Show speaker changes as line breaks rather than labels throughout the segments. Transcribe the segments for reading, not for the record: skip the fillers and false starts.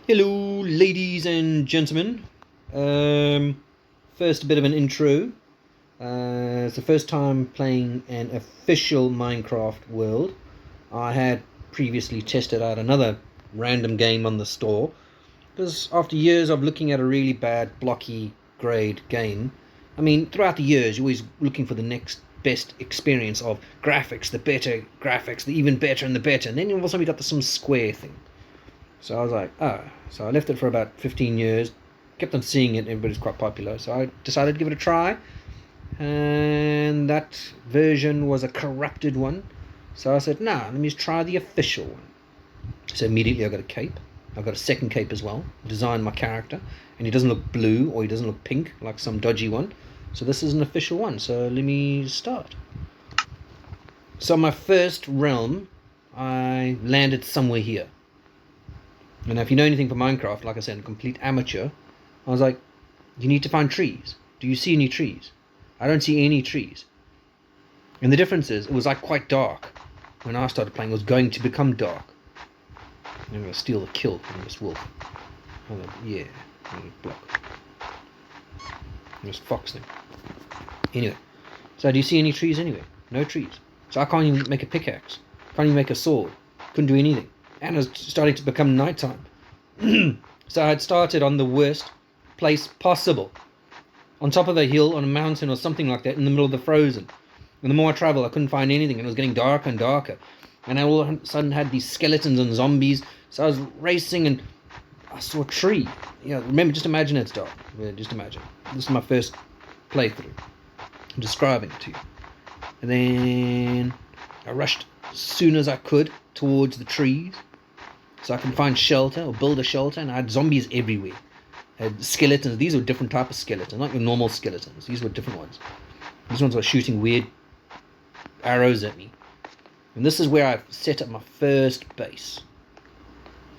Hello, ladies and gentlemen. First, a bit of an intro. It's the first time playing an official Minecraft world. I had previously tested out another random game on the store because after years of looking at a really bad blocky grade game, I mean, throughout the years, you're always looking for the next best experience of graphics, the better graphics, the even better and the better, and then all of a sudden we got some square thing. So I was like, oh. So I left it for about 15 years, kept on seeing it, everybody's quite popular. So I decided to give it a try. And that version was a corrupted one. So I said, nah, let me just try the official one. So immediately I got a cape. I've got a second cape as well. Designed my character. And he doesn't look blue or he doesn't look pink like some dodgy one. So this is an official one. So let me start. So my first realm, I landed somewhere here. And if you know anything from Minecraft, like I said, a complete amateur, I was like, you need to find trees. Do you see any trees? I don't see any trees. And the difference is, it was like quite dark. When I started playing, it was going to become dark. I'm going to steal the kill from this wolf. Yeah, block. This fox thing. Anyway, so do you see any trees anywhere? No trees. So I can't even make a pickaxe. Can't even make a sword. Couldn't do anything. And it was starting to become nighttime. So I had started on the worst place possible. On top of a hill, on a mountain or something like that, in the middle of the frozen. And the more I travelled, I couldn't find anything, and it was getting darker and darker. And I all of a sudden had these skeletons and zombies. So I was racing and I saw a tree. Yeah, remember, just imagine it's dark. Yeah, just imagine. This is my first playthrough. I'm describing it to you. And then I rushed as soon as I could towards the trees so I can find shelter or build a shelter, and I had zombies everywhere. I had skeletons. These were different type of skeletons, not your normal skeletons. These were different ones. These ones were shooting weird arrows at me. And this is where I set up my first base.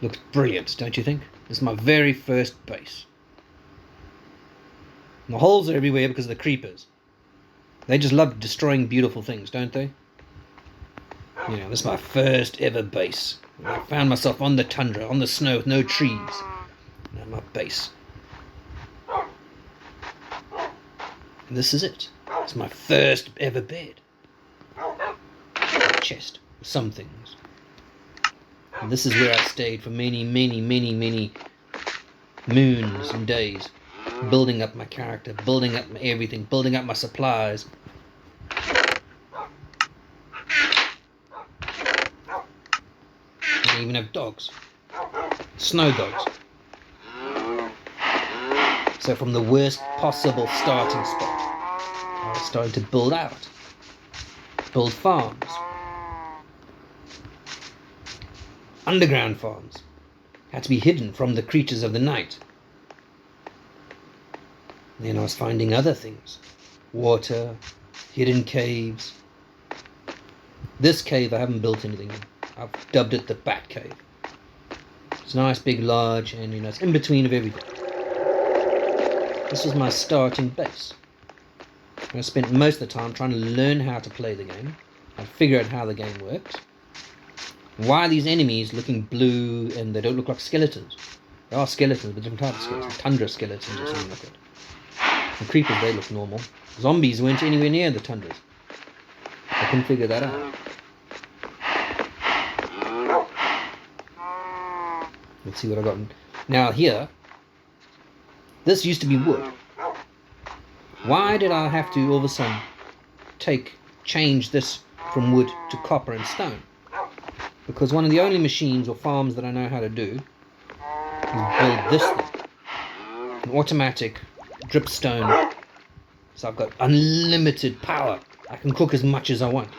Looks brilliant, don't you think? This is my very first base. And the holes are everywhere because of the creepers. They just love destroying beautiful things, don't they? You know, this is my first ever base. I found myself on the tundra, on the snow with no trees. And my base. And this is it. It's my first ever bed. A chest with some things. And this is where I stayed for many moons and days. Building up my character, building up my everything, building up my supplies. I even have dogs. Snow dogs. So from the worst possible starting spot, I was starting to build out. Build farms. Underground farms. Had to be hidden from the creatures of the night. Then I was finding other things. Water, hidden caves. This cave I haven't built anything in. I've dubbed it the Bat Cave. It's nice, big, large, and you know, it's in between of everything. This was my starting base. I spent most of the time trying to learn how to play the game and figure out how the game works. Why are these enemies looking blue and they don't look like skeletons? They are skeletons, but different types of skeletons. Tundra skeletons or something like that. The creepers, they look normal. Zombies weren't anywhere near the tundras. I couldn't figure that out. Let's see what I got. Now here, this used to be wood. Why did I have to all of a sudden change this from wood to copper and stone? Because one of the only machines or farms that I know how to do is build this thing. An automatic dripstone. So I've got unlimited power. I can cook as much as I want.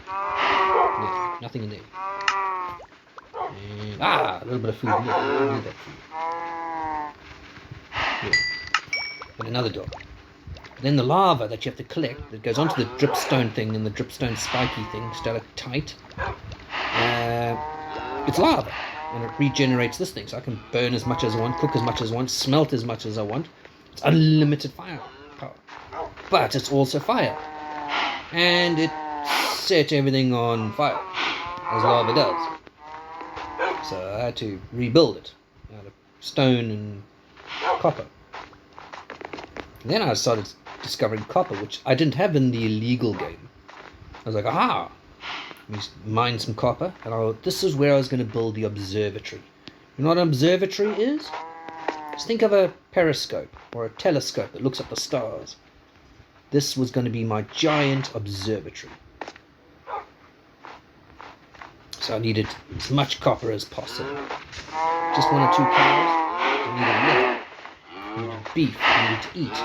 Yeah, nothing in there. And, a little bit of food. Yeah, I need that food. Yeah. And another dog. Then the lava that you have to collect that goes onto the dripstone thing and the dripstone spiky thing, stalactite. It's lava, and it regenerates this thing, so I can burn as much as I want, cook as much as I want, smelt as much as I want. It's unlimited fire power, but it's also fire, and it set everything on fire, as lava does. So I had to rebuild it. I had to stone and copper. And then I started discovering copper, which I didn't have in the illegal game. I was like, aha! Let me mine some copper, and this is where I was going to build the observatory. You know what an observatory is? Just think of a periscope or a telescope that looks at the stars. This was going to be my giant observatory. So I needed as much copper as possible. Just 1 or 2 cows. I needed milk. I needed beef. I needed to eat.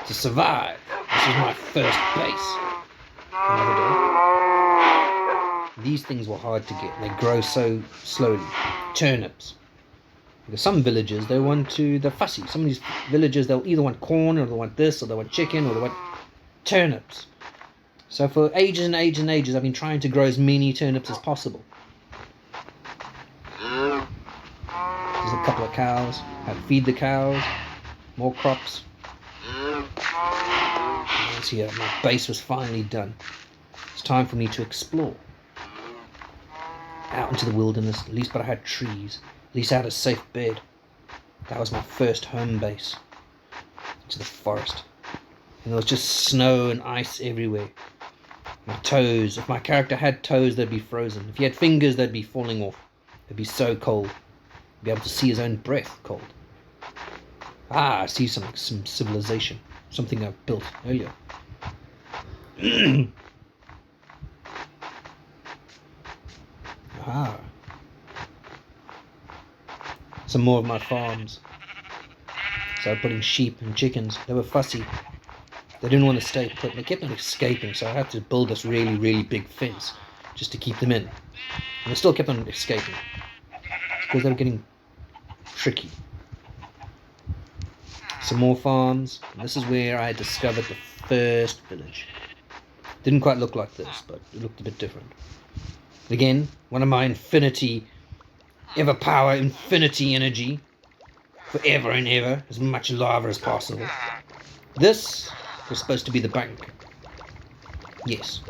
To survive. This was my first base. Another day. These things were hard to get. They grow so slowly. Turnips. Because some villagers, they're fussy. Some of these villagers, they'll either want corn, or they want this, or they want chicken, or they want turnips. So for ages and ages and ages, I've been trying to grow as many turnips as possible. There's a couple of cows. I'd feed the cows. More crops. And so yeah, my base was finally done. It's time for me to explore. Out into the wilderness, at least, but I had trees. At least I had a safe bed. That was my first home base. Into the forest. And there was just snow and ice everywhere. My toes, if my character had toes, they'd be frozen. If he had fingers, they'd be falling off. It'd be so cold. He'd be able to see his own breath cold. I see some civilization. Something I built earlier. Some more of my farms. So I put in sheep and chickens. They were fussy. They didn't want to stay put. They kept on escaping, so I had to build this really, really big fence just to keep them in. And they still kept on escaping because they were getting tricky. Some more farms. And this is where I discovered the first village. Didn't quite look like this, but it looked a bit different. Again, one of my infinity, ever power, infinity energy, forever and ever, as much lava as possible. This was supposed to be the bank. Yes,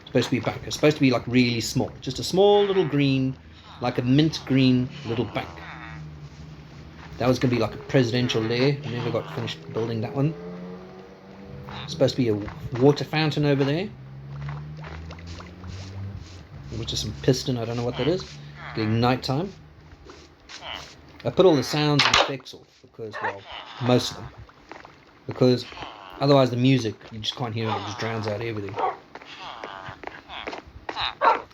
supposed to be a bank. It's supposed to be like really small, just a small little green, like a mint green little bank. That was going to be like a presidential lair. I never got finished building that one. Supposed to be a water fountain over there, which is some piston. I don't know what that is. It's getting nighttime. I put all the sounds and effects off because, well, most of them, because otherwise the music, you just can't hear it. It just drowns out everything.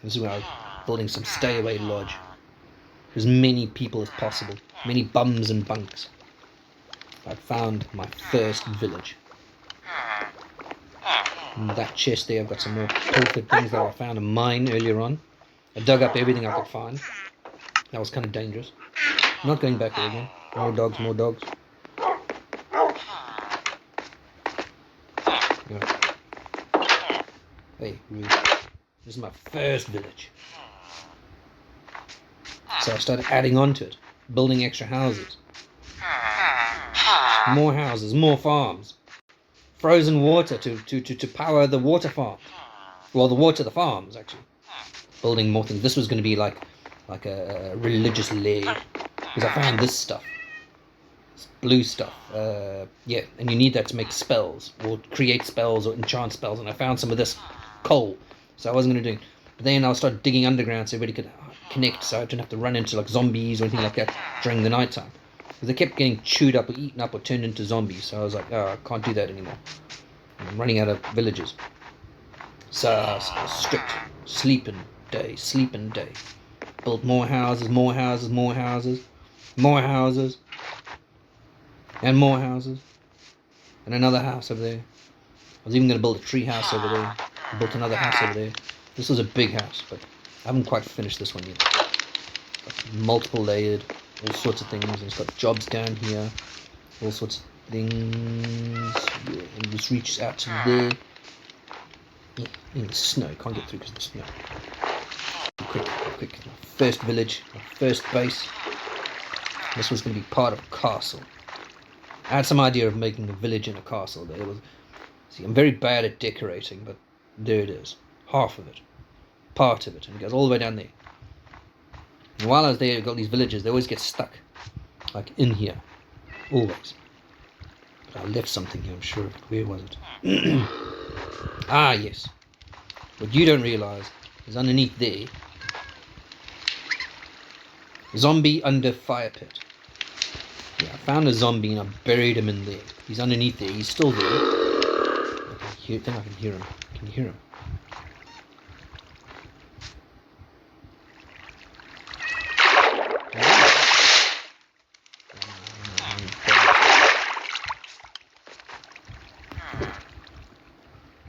This is where I was building some stay-away lodge. As many people as possible, many bums and bunks. I found my first village. In that chest there, I've got some more pilfered things that I found in mine earlier on. I dug up everything I could find. That was kind of dangerous. I'm not going back there again. More dogs, more dogs. Yeah. Hey, rude. This is my first village. So I started adding on to it, building extra houses. More houses, more farms. Frozen water to power the water farm. Well, the water, the farms, actually. Building more things. This was going to be like a religious lair. Because I found this stuff. This blue stuff. Yeah, and you need that to make spells. Or create spells or enchant spells. And I found some of this coal. So I wasn't going to do it. But then I started digging underground so everybody could connect. So I didn't have to run into like zombies or anything like that during the night time. Because they kept getting chewed up or eaten up or turned into zombies. So I was like, oh, I can't do that anymore. I'm running out of villages. So I was strict. Sleeping day, sleeping day. Built more houses, more houses, more houses. More houses. And more houses. And another house over there. I was even going to build a tree house over there. I built another house over there. This was a big house, but I haven't quite finished this one yet. Multiple layered, all sorts of things. And it's got jobs down here. All sorts of things. Yeah, and this reaches out to there. Yeah, in the snow. Can't get through because of the snow. Quick. My first village, my first base. This was going to be part of a castle. I had some idea of making a village in a castle, but it was... See, I'm very bad at decorating, but there it is. Half of it. Part of it. And it goes all the way down there. And while I was there, I got these villagers. They always get stuck. like in here, always. But I left something here, I'm sure. Where was it? Ah, yes. What you don't realise is underneath there, zombie under fire pit. Yeah, I found a zombie and I buried him in there. He's underneath there. He's still there. I think I can hear him. Can you hear him?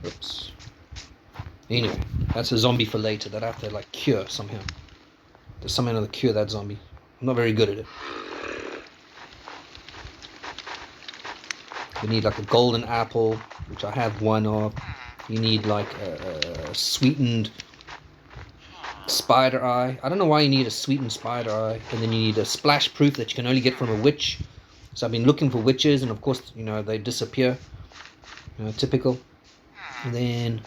Oops. Anyway, that's a zombie for later that I have to like cure somehow. There's somehow to cure that zombie. I'm not very good at it. You need like a golden apple, which I have one of. You need like a sweetened spider eye. I don't know why you need a sweetened spider eye. And then you need a splash proof that you can only get from a witch. So I've been looking for witches, and of course, you know, they disappear. You know, typical. And then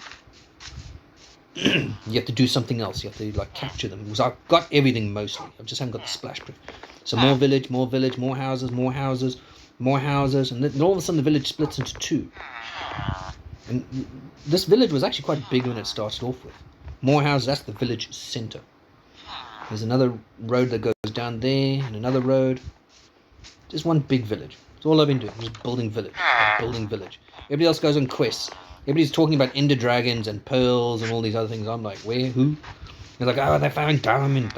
you have to do something else. You have to like capture them. Because I've got everything mostly. I just haven't got the splash proof. So more village, more houses, more houses, and then all of a sudden the village splits into two. And this village was actually quite big when it started off with. More houses, that's the village center. There's another road that goes down there, and another road. Just one big village. That's all I've been doing, just building village. Everybody else goes on quests. Everybody's talking about ender dragons and pearls and all these other things. I'm like, where? Who? They're like, oh, they found diamond.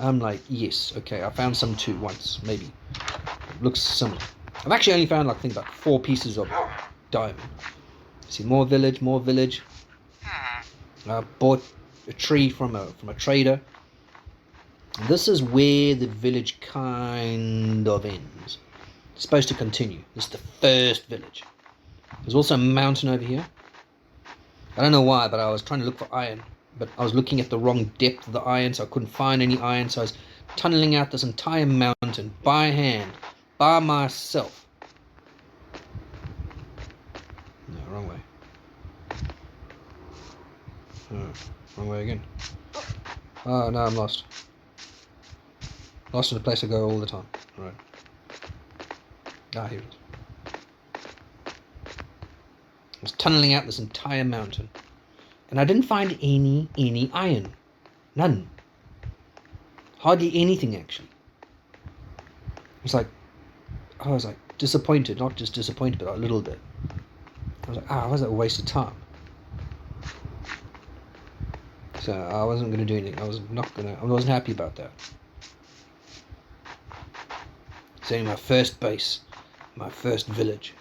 I'm like, yes, okay, I found some too once, maybe. It looks similar. I've actually only found, like, I think about 4 pieces of diamond. See, more village. I bought a tree from a trader. This is where the village kind of ends. It's supposed to continue. This is the first village. There's also a mountain over here. I don't know why, but I was trying to look for iron. But I was looking at the wrong depth of the iron, so I couldn't find any iron. So I was tunneling out this entire mountain by hand, by myself. No, wrong way. Oh, wrong way again. Oh, no, I'm lost. Lost in a place I go all the time. Alright. Ah, here it is. I was tunneling out this entire mountain. And I didn't find any iron. None. Hardly anything, actually. I was like disappointed. Not just disappointed, but a little bit. I was like, was that a waste of time? So I wasn't going to do anything. I wasn't happy about that. So my first base, my first village.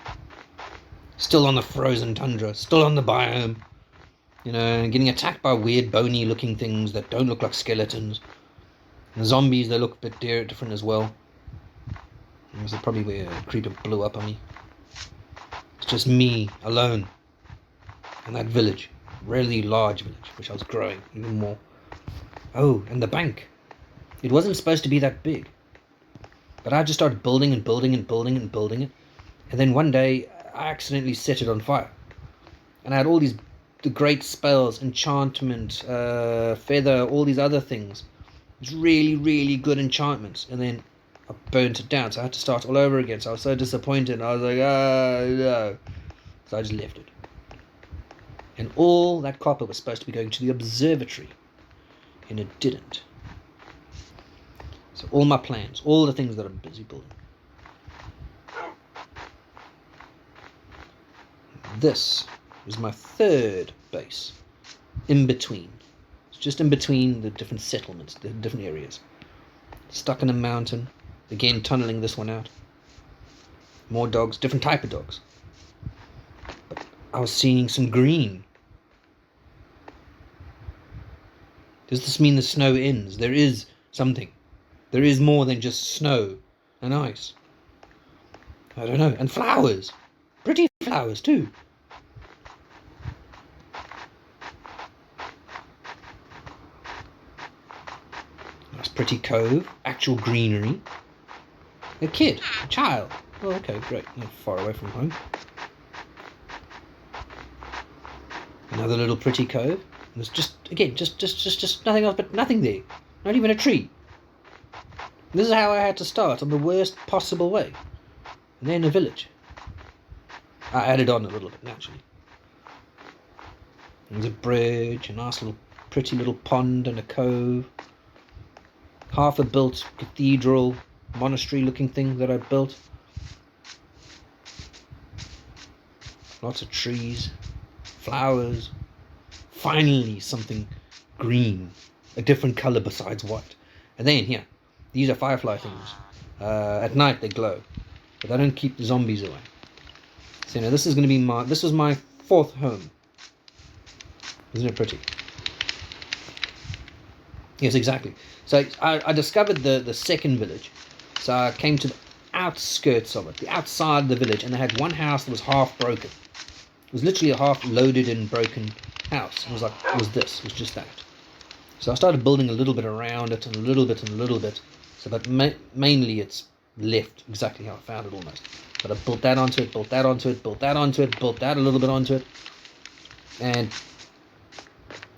Still on the frozen tundra, still on the biome. You know, getting attacked by weird bony looking things that don't look like skeletons. And the zombies, they look a bit different as well. This is probably where a creeper blew up on me. It's just me, alone. And that village. Really large village, which I was growing even more. Oh, and the bank. It wasn't supposed to be that big. But I just started building it. And then one day, I accidentally set it on fire. And I had all the great spells, enchantment, feather, all these other things. It was really, really good enchantments. And then I burnt it down, so I had to start all over again. So I was so disappointed. I was like, no. So I just left it. And all that copper was supposed to be going to the observatory. And it didn't. So all my plans, all the things that I'm busy building. This is my third base. In between. It's just in between the different settlements, the different areas. Stuck in a mountain. Again, tunneling this one out. More dogs, different type of dogs. But I was seeing some green. Does this mean the snow ends? There is something. There is more than just snow and ice. I don't know. And flowers. Pretty flowers too. Nice pretty cove. Actual greenery. A kid. A child. Oh, okay, great. Not far away from home. Another little pretty cove. There's just, again, just nothing else but nothing there. Not even a tree. This is how I had to start, on the worst possible way. And then a village. I added on a little bit, naturally. There's a bridge, a nice little, pretty little pond and a cove. Half a built cathedral, monastery looking thing that I built. Lots of trees, flowers. Finally something green, a different colour besides white. And then here, these are firefly things. At night they glow, but they don't keep the zombies away. So now this is going to be this was my 4th home. Isn't it pretty? Yes, exactly. So I discovered the second village. So I came to the outskirts of it, the outside of the village, and they had one house that was half broken. It was literally a half loaded and broken house. It was like, it was just that. So I started building a little bit around it, and a little bit and a little bit. So that mainly it's left exactly how I found it almost. But I built that onto it, built that onto it, built that onto it, built that a little bit onto it. And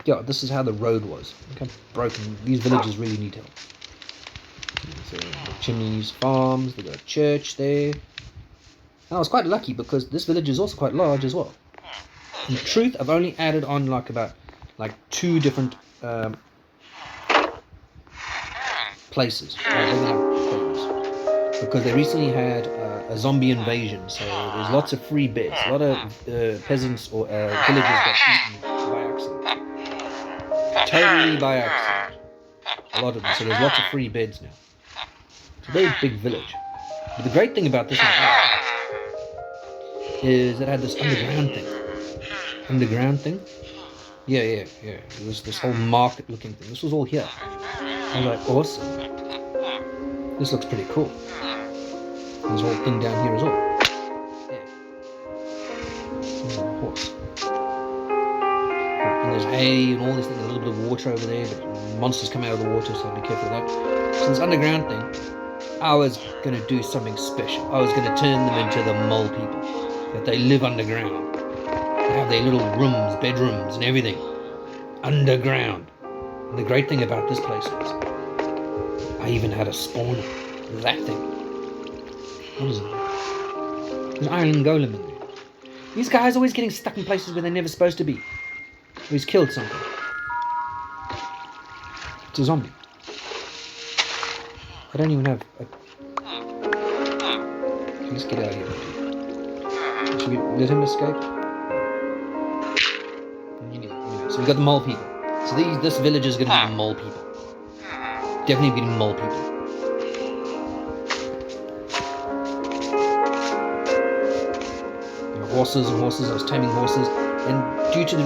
yeah, this is how the road was. Look how broken. These villages really need help. So the Chimneys Farms, they got a church there. And I was quite lucky because this village is also quite large as well. In truth, I've only added on about 2 different places. Because they recently had a zombie invasion, so there's lots of free beds. A lot of peasants or villagers got eaten by accident. Totally by accident. A lot of them. So there's lots of free beds now. It's a very big village. But the great thing about this one is it had this underground thing. Underground thing? Yeah. It was this whole market looking thing. This was all here. I was like, awesome. This looks pretty cool. There's a whole thing down here as well. Yeah. There's a horse. And there's hay and all these things, a little bit of water over there, but monsters come out of the water, so be careful of that. So this underground thing, I was going to do something special. I was going to turn them into the mole people. That they live underground. They have their little rooms, bedrooms and everything. Underground. And the great thing about this place is I even had a spawner. That thing. What is it? There's an iron golem in there. These guys are always getting stuck in places where they're never supposed to be. Or he's killed something. It's a zombie. I don't even have a... Let's get out of here. Should we let him escape? So we've got the mole people. So this village is going to be the mole people. Definitely getting mole people. Horses and horses. I was taming horses, and due to the